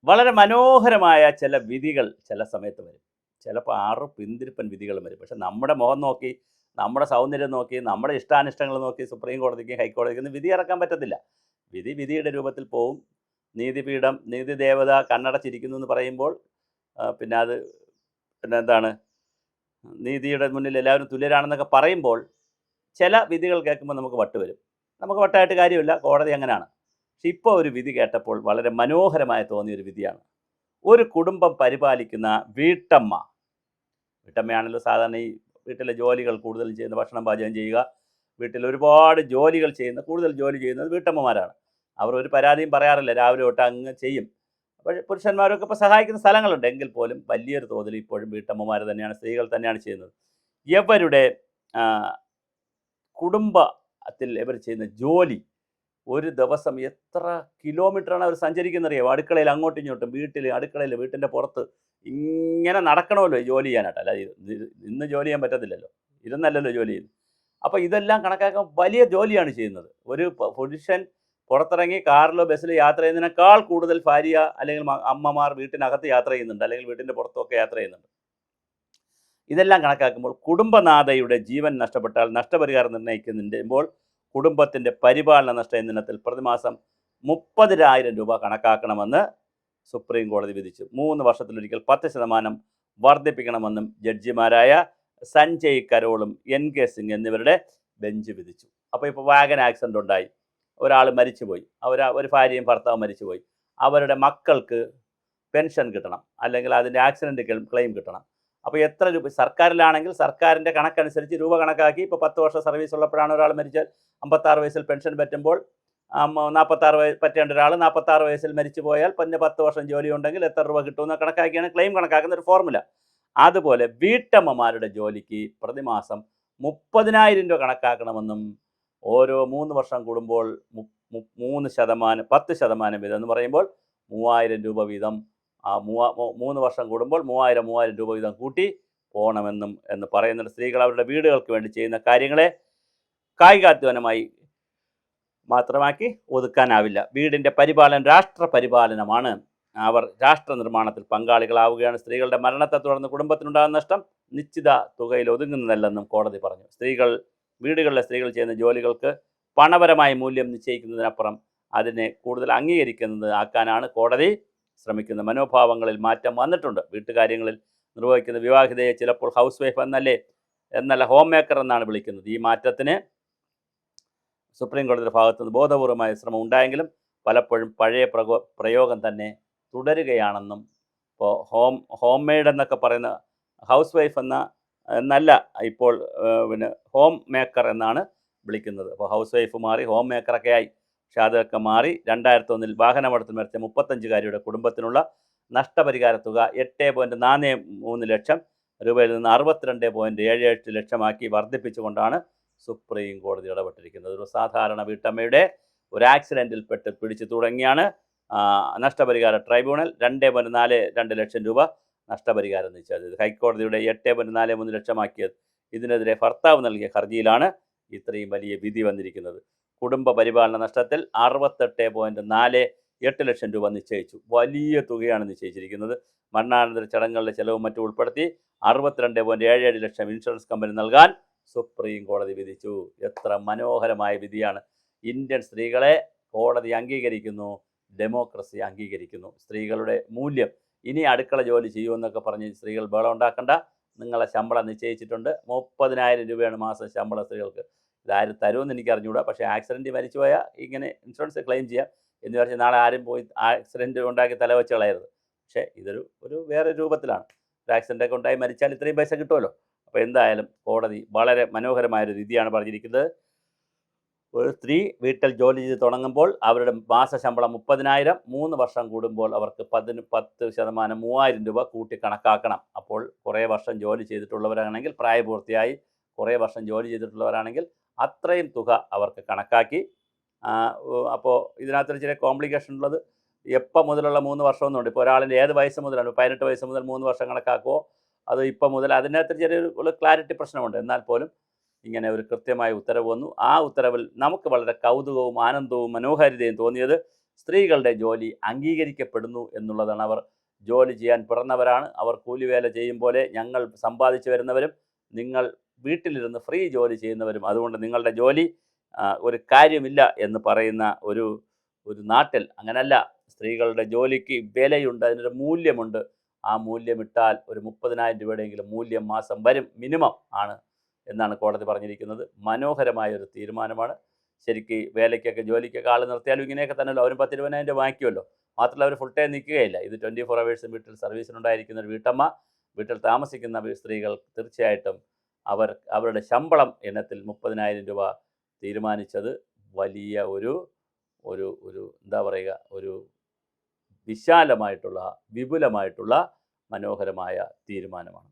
വളരെ മനോഹരമായ ചില വിധികൾ ചില സമയത്ത് വരും. ചിലപ്പോൾ പിന്തിരിപ്പൻ വിധികളും വരും. പക്ഷെ നമ്മുടെ മുഖം നോക്കി, നമ്മുടെ സൗന്ദര്യം നോക്കി, നമ്മുടെ ഇഷ്ടാനിഷ്ടങ്ങൾ നോക്കി സുപ്രീം കോടതിക്കും ഹൈക്കോടതിക്കൊന്നും വിധി ഇറക്കാൻ പറ്റത്തില്ല. വിധി വിധിയുടെ രൂപത്തിൽ പോവും. നീതിപീഠം, നീതിദേവത കണ്ണടച്ചിരിക്കുന്നു എന്ന് പറയുമ്പോൾ പിന്നെ അത് പിന്നെ എന്താണ്, നീതിയുടെ മുന്നിൽ എല്ലാവരും തുല്യരാണെന്നൊക്കെ പറയുമ്പോൾ ചില വിധികൾ കേൾക്കുമ്പോൾ നമുക്ക് വട്ട് വരും. നമുക്ക് വട്ടായിട്ട് കാര്യമില്ല, കോടതി അങ്ങനെയാണ്. പക്ഷെ ഇപ്പോൾ ഒരു വിധി കേട്ടപ്പോൾ വളരെ മനോഹരമായി തോന്നിയൊരു വിധിയാണ്. ഒരു കുടുംബം പരിപാലിക്കുന്ന വീട്ടമ്മയാണല്ലോ സാധാരണ ഈ വീട്ടിലെ ജോലികൾ കൂടുതൽ ചെയ്യുന്ന, ഭക്ഷണം പാചകം ചെയ്യുക, വീട്ടിൽ ഒരുപാട് ജോലികൾ ചെയ്യുന്ന, കൂടുതൽ ജോലി ചെയ്യുന്നത് വീട്ടമ്മമാരാണ്. അവർ ഒരു പരാതിയും പറയാറില്ല, രാവിലെ തൊട്ട് അങ്ങ് ചെയ്യും. അപ്പോൾ പുരുഷന്മാരൊക്കെ ഇപ്പോൾ സഹായിക്കുന്ന സ്ഥലങ്ങളുണ്ട്, എങ്കിൽ പോലും വലിയൊരു തോതിൽ ഇപ്പോഴും വീട്ടമ്മമാർ തന്നെയാണ്, സ്ത്രീകൾ തന്നെയാണ് ചെയ്യുന്നത്. ഇവരുടെ കുടുംബത്തിൽ ഇവർ ചെയ്യുന്ന ജോലി, ഒരു ദിവസം എത്ര കിലോമീറ്ററാണ് അവർ സഞ്ചരിക്കുന്നറിയാമോ? അടുക്കളയിൽ അങ്ങോട്ടും ഇങ്ങോട്ടും, അടുക്കളയിൽ, വീട്ടിൻ്റെ പുറത്ത് ഇങ്ങനെ നടക്കണമല്ലോ ജോലി ചെയ്യാനായിട്ട്. അല്ല, ഇന്ന് ജോലി ചെയ്യാൻ പറ്റത്തില്ലല്ലോ, ഇരുന്നല്ലല്ലോ ജോലി ചെയ്യുന്നത്. അപ്പോൾ ഇതെല്ലാം കണക്കാക്കാൻ വലിയ ജോലിയാണ് ചെയ്യുന്നത്. ഒരു പുരുഷൻ പുറത്തിറങ്ങി കാറിലോ ബസ്സിലോ യാത്ര ചെയ്യുന്നതിനേക്കാൾ കൂടുതൽ ഭാര്യ അല്ലെങ്കിൽ അമ്മമാർ വീട്ടിനകത്ത് യാത്ര ചെയ്യുന്നുണ്ട്, അല്ലെങ്കിൽ വീട്ടിൻ്റെ പുറത്തൊക്കെ യാത്ര ചെയ്യുന്നുണ്ട്. ഇതെല്ലാം കണക്കാക്കുമ്പോൾ കുടുംബനാഥയുടെ ജീവൻ നഷ്ടപ്പെട്ടാൽ നഷ്ടപരിഹാരം നിർണ്ണയിക്കുമ്പോൾ കുടുംബത്തിൻ്റെ പരിപാലന നഷ്ട ഇനത്തിൽ പ്രതിമാസം 30,000 രൂപ കണക്കാക്കണമെന്ന് സുപ്രീം കോടതി വിധിച്ചു. 3 വർഷത്തിലൊരിക്കൽ 10% വർദ്ധിപ്പിക്കണമെന്നും ജഡ്ജിമാരായ സഞ്ജയ് കരോളും NK സിംഗ് എന്നിവരുടെ ബെഞ്ച് വിധിച്ചു. അപ്പോൾ ഇപ്പോൾ വാഗൻ ആക്സിഡൻ്റ് ഉണ്ടായി, ഒരാൾ മരിച്ചുപോയി, ഒരു ഭാര്യയും ഭർത്താവും മരിച്ചുപോയി. അവരുടെ മക്കൾക്ക് പെൻഷൻ കിട്ടണം, അല്ലെങ്കിൽ അതിൻ്റെ ആക്സിഡൻറ്റ് ക്ലെയിം കിട്ടണം. അപ്പോൾ എത്ര രൂപ സർക്കാരിലാണെങ്കിൽ സർക്കാരിൻ്റെ കണക്കനുസരിച്ച് രൂപ കണക്കാക്കി, ഇപ്പോൾ 10 വർഷം സർവീസ് ഉള്ളപ്പോഴാണ് ഒരാൾ മരിച്ചാൽ 56 വയസ്സിൽ പെൻഷൻ പറ്റുമ്പോൾ 46 പറ്റേണ്ട ഒരാൾ 46 വയസ്സിൽ മരിച്ചു പോയാൽ പിന്നെ 10 വർഷം ജോലി ഉണ്ടെങ്കിൽ എത്ര രൂപ കിട്ടുമെന്ന് കണക്കാക്കിയാണ് ക്ലെയിം കണക്കാക്കുന്ന ഒരു ഫോർമുല. അതുപോലെ വീട്ടമ്മമാരുടെ ജോലിക്ക് പ്രതിമാസം 30,000 രൂപ കണക്കാക്കണമെന്നും ഓരോ 3 വർഷം കൂടുമ്പോൾ 10% വീതം എന്ന് പറയുമ്പോൾ 3,000 രൂപ വീതം, 3 വർഷം കൂടുമ്പോൾ 3,000 രൂപ വീതം കൂട്ടി പോകണമെന്നും എന്ന് പറയുന്നത്. സ്ത്രീകൾ അവരുടെ വീടുകൾക്ക് വേണ്ടി ചെയ്യുന്ന കാര്യങ്ങളെ കായികാധ്വാനമായി മാത്രമാക്കി ഒതുക്കാനാവില്ല. വീടിൻ്റെ പരിപാലനം രാഷ്ട്ര പരിപാലനമാണ്. അവർ രാഷ്ട്ര നിർമ്മാണത്തിൽ പങ്കാളികളാവുകയാണ്. സ്ത്രീകളുടെ മരണത്തെ തുടർന്ന് കുടുംബത്തിനുണ്ടാകുന്ന നഷ്ടം നിശ്ചിത തുകയിൽ ഒതുങ്ങുന്നതല്ലെന്നും കോടതി പറഞ്ഞു. വീടുകളിലെ സ്ത്രീകൾ ചെയ്യുന്ന ജോലികൾക്ക് പണപരമായ മൂല്യം നിശ്ചയിക്കുന്നതിനപ്പുറം അതിനെ കൂടുതൽ ആക്കാനാണ് കോടതി ശ്രമിക്കുന്നത്. മനോഭാവങ്ങളിൽ മാറ്റം വന്നിട്ടുണ്ട്. വീട്ടുകാര്യങ്ങളിൽ നിർവഹിക്കുന്ന വിവാഹിതയെ ചിലപ്പോൾ ഹൗസ് വൈഫ് എന്നല്ല ഹോം മേക്കർ എന്നാണ് വിളിക്കുന്നത്. ഈ മാറ്റത്തിന് സുപ്രീം കോടതിയുടെ ഭാഗത്തുനിന്ന് ബോധപൂർവമായ ശ്രമം ഉണ്ടായെങ്കിലും പലപ്പോഴും പഴയ പ്രയോഗം തന്നെ തുടരുകയാണെന്നും, ഇപ്പോൾ ഹോം മെയ്ഡ് എന്നൊക്കെ പറയുന്ന ഹൗസ് വൈഫ് എന്നല്ല ഇപ്പോൾ പിന്നെ ഹോം മേക്കർ എന്നാണ് വിളിക്കുന്നത്. അപ്പോൾ ഹൗസ് വൈഫ് മാറി ഹോം മേക്കറൊക്കെ ആയി. പക്ഷെ അതൊക്കെ മാറി 2001 വാഹനാപകടത്തിൽ മരിച്ച 35-കാരിയുടെ കുടുംബത്തിനുള്ള നഷ്ടപരിഹാര തുക 8.43 ലക്ഷം രൂപയിൽ നിന്ന് 62.78 ലക്ഷമാക്കി വർദ്ധിപ്പിച്ചുകൊണ്ടാണ് സുപ്രീം കോടതി ഇടപെട്ടിരിക്കുന്നത്. ഒരു സാധാരണ വീട്ടമ്മയുടെ ഒരു ആക്സിഡൻറ്റിൽ പെട്ട് പിടിച്ചു തുടങ്ങിയാണ് നഷ്ടപരിഹാര ട്രൈബ്യൂണൽ 2.42 ലക്ഷം രൂപ നഷ്ടപരിഹാരം നിശ്ചയിച്ചത്. ഹൈക്കോടതിയുടെ 8.43 ലക്ഷമാക്കിയത്. ഇതിനെതിരെ ഭർത്താവ് നൽകിയ ഹർജിയിലാണ് ഇത്രയും വലിയ വിധി വന്നിരിക്കുന്നത്. കുടുംബ പരിപാലന നഷ്ടത്തിൽ 68.48 ലക്ഷം രൂപ നിശ്ചയിച്ചു. വലിയ തുകയാണ് നിശ്ചയിച്ചിരിക്കുന്നത്. മരണാനന്തര ചടങ്ങുകളുടെ ചെലവും മറ്റും ഉൾപ്പെടുത്തി 62.77 ലക്ഷം ഇൻഷുറൻസ് കമ്പനി നൽകാൻ സുപ്രീം കോടതി വിധിച്ചു. എത്ര മനോഹരമായ വിധിയാണ്! ഇന്ത്യൻ സ്ത്രീകളെ കോടതി അംഗീകരിക്കുന്നു, ഡെമോക്രസി അംഗീകരിക്കുന്നു. സ്ത്രീകളുടെ മൂല്യം, ഇനി അടുക്കള ജോലി ചെയ്യുമെന്നൊക്കെ പറഞ്ഞ് സ്ത്രീകൾ ബഹളം ഉണ്ടാക്കണ്ട. നിങ്ങളെ ശമ്പളം നിശ്ചയിച്ചിട്ടുണ്ട്. 30,000 രൂപയാണ് മാസം ശമ്പളം സ്ത്രീകൾക്ക്. ഇതാരും തരുമെന്ന് എനിക്ക് അറിഞ്ഞുകൂടാ. പക്ഷേ ആക്സിഡൻറ്റ് മരിച്ചു പോയാൽ ഇങ്ങനെ ഇൻഷുറൻസ് ക്ലെയിം ചെയ്യാം എന്ന് പറഞ്ഞ് നാളെ ആരും പോയി ആക്സിഡൻറ്റ് ഉണ്ടാക്കി തലവെച്ച് കളയരുത്. പക്ഷേ ഇതൊരു വേറെ രൂപത്തിലാണ്. ഒരു ആക്സിഡൻ്റൊക്കെ ഉണ്ടായി മരിച്ചാൽ ഇത്രയും പൈസ കിട്ടുമല്ലോ. അപ്പോൾ എന്തായാലും കോടതി വളരെ മനോഹരമായൊരു വിധിയാണ് പറഞ്ഞിരിക്കുന്നത്. ഒരു സ്ത്രീ വീട്ടിൽ ജോലി ചെയ്ത് തുടങ്ങുമ്പോൾ അവരുടെ മാസശമ്പളം 30,000, 3 വർഷം കൂടുമ്പോൾ അവർക്ക് 10% 3,000 രൂപ കൂട്ടി കണക്കാക്കണം. അപ്പോൾ കുറേ വർഷം ജോലി ചെയ്തിട്ടുള്ളവരാണെങ്കിൽ, പ്രായപൂർത്തിയായി കുറേ വർഷം ജോലി ചെയ്തിട്ടുള്ളവരാണെങ്കിൽ അത്രയും തുക അവർക്ക് കണക്കാക്കി. അപ്പോൾ ഇതിനകത്തൊരു ചെറിയ കോംപ്ലിക്കേഷൻ ഉള്ളത്, എപ്പോൾ മുതലുള്ള 3 വർഷമൊന്നുമുണ്ട്. ഇപ്പോൾ ഒരാളിൻ്റെ ഏത് വയസ്സ് മുതലാണ്, 18 വയസ്സ് മുതൽ 3 വർഷം കണക്കാക്കുമോ അത് ഇപ്പം മുതൽ, അതിനകത്ത് ചെറിയൊരു ക്ലാരിറ്റി പ്രശ്നമുണ്ട്. എന്നാൽ പോലും ഇങ്ങനെ ഒരു കൃത്യമായ ഉത്തരവ് വന്നു. ആ ഉത്തരവിൽ നമുക്ക് വളരെ കൗതുകവും ആനന്ദവും മനോഹാരിതയും തോന്നിയത് സ്ത്രീകളുടെ ജോലി അംഗീകരിക്കപ്പെടുന്നു എന്നുള്ളതാണ്. അവർ ജോലി ചെയ്യാൻ പിറന്നവരാണ്. അവർ കൂലിവേല ചെയ്യും പോലെ ഞങ്ങൾ സമ്പാദിച്ചു വരുന്നവരും നിങ്ങൾ വീട്ടിലിരുന്ന് ഫ്രീ ജോലി ചെയ്യുന്നവരും. അതുകൊണ്ട് നിങ്ങളുടെ ജോലി ഒരു കാര്യമില്ല എന്ന് പറയുന്ന ഒരു നാട്ടിൽ അങ്ങനല്ല. സ്ത്രീകളുടെ ജോലിക്ക് വിലയുണ്ട്, അതിനൊരു മൂല്യമുണ്ട്. ആ മൂല്യമിട്ടാൽ ഒരു 30,000 രൂപയുടെയെങ്കിലും മൂല്യം മാസം വരും, മിനിമം ആണ് എന്നാണ് കോടതി പറഞ്ഞിരിക്കുന്നത്. മനോഹരമായ ഒരു തീരുമാനമാണ്. ശരിക്ക് വേലയ്ക്കൊക്കെ ജോലിക്കൊക്കെ ആൾ നിർത്തിയാലും ഇങ്ങനെയൊക്കെ തന്നെയല്ലോ, അവരും 10-20,000 രൂപ വാങ്ങിക്കുമല്ലോ. മാത്രമല്ല അവർ ഫുൾ ടൈം നിൽക്കുകയില്ല. ഇത് 24 അവേഴ്സും വീട്ടിൽ സർവീസിനുണ്ടായിരിക്കുന്ന ഒരു വീട്ടമ്മ, വീട്ടിൽ താമസിക്കുന്ന സ്ത്രീകൾ തീർച്ചയായിട്ടും അവരുടെ ശമ്പളം ഇനത്തിൽ 30,000 രൂപ തീരുമാനിച്ചത് വലിയ ഒരു എന്താ പറയുക, ഒരു വിശാലമായിട്ടുള്ള വിപുലമായിട്ടുള്ള മനോഹരമായ തീരുമാനമാണ്.